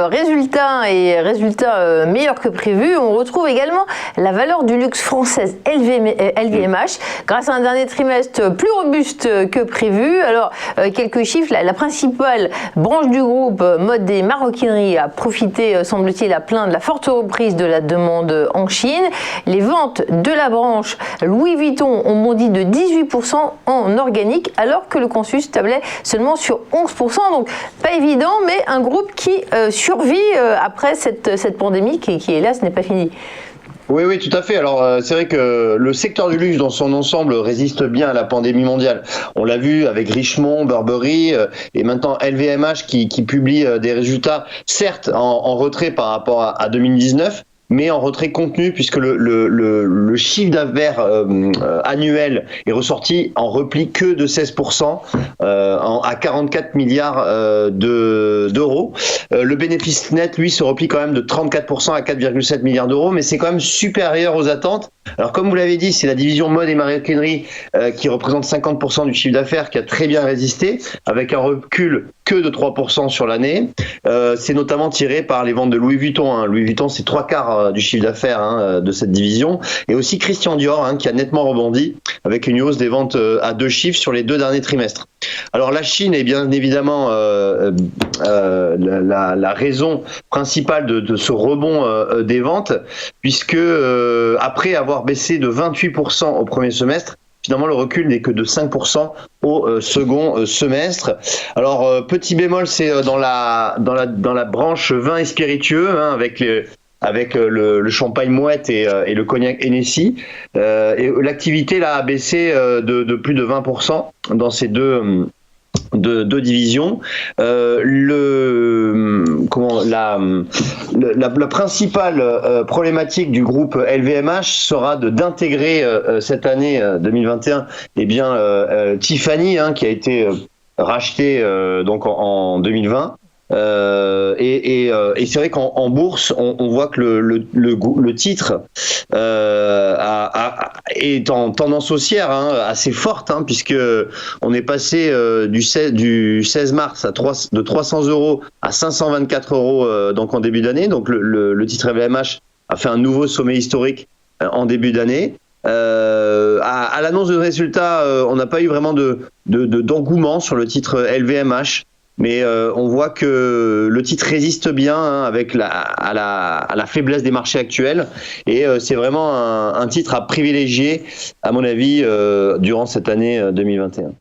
résultats meilleurs que prévu, on retrouve également la valeur du luxe française LVMH grâce à un dernier trimestre plus robuste que prévu. Alors, quelques chiffres. La principale branche du groupe, mode des maroquineries, a profité, semble-t-il, à plein de la forte reprise de la demande en Chine. Les ventes de la branche Louis Vuitton ont bondi de 18% en organique, alors que le consensus tablait seulement sur 11%. Donc, pas évident, mais un groupe qui survit après cette pandémie qui, hélas, n'est pas finie. Oui, oui, tout à fait. Alors, c'est vrai que le secteur du luxe dans son ensemble résiste bien à la pandémie mondiale. On l'a vu avec Richemont, Burberry et maintenant LVMH qui publie des résultats, certes en retrait par rapport à 2019, mais en retrait contenu puisque le chiffre d'affaires annuel est ressorti en repli que de 16% à 44 milliards d'euros. Le bénéfice net, lui, se replie quand même de 34% à 4,7 milliards d'euros, mais c'est quand même supérieur aux attentes. Alors, comme vous l'avez dit, c'est la division mode et maroquinerie qui représente 50% du chiffre d'affaires qui a très bien résisté, avec un recul que de 3% sur l'année. C'est notamment tiré par les ventes de Louis Vuitton. Hein. Louis Vuitton, c'est 3/4 du chiffre d'affaires de cette division. Et aussi Christian Dior, qui a nettement rebondi, avec une hausse des ventes à 2 chiffres sur les 2 derniers trimestres. Alors, la Chine est bien évidemment la raison principale de ce rebond des ventes, puisque après avoir baissé de 28% au premier semestre, finalement, le recul n'est que de 5% au second semestre. Alors, petit bémol, c'est dans la branche vin et spiritueux, avec le champagne Mouette et le cognac Hennessy. Et l'activité là a baissé de plus de 20% dans ces deux divisions. La principale problématique du groupe LVMH sera d'intégrer cette année 2021 Tiffany, qui a été racheté donc en 2020. Et c'est vrai qu'en bourse, on voit que le titre est en tendance haussière assez forte, puisque on est passé du 16 mars de 300 € à 524 € donc en début d'année. Donc le titre LVMH a fait un nouveau sommet historique en début d'année. À l'annonce de résultats, on n'a pas eu vraiment d'engouement sur le titre LVMH. Mais on voit que le titre résiste bien à la faiblesse des marchés actuels. Et c'est vraiment un titre à privilégier, à mon avis, durant cette année 2021.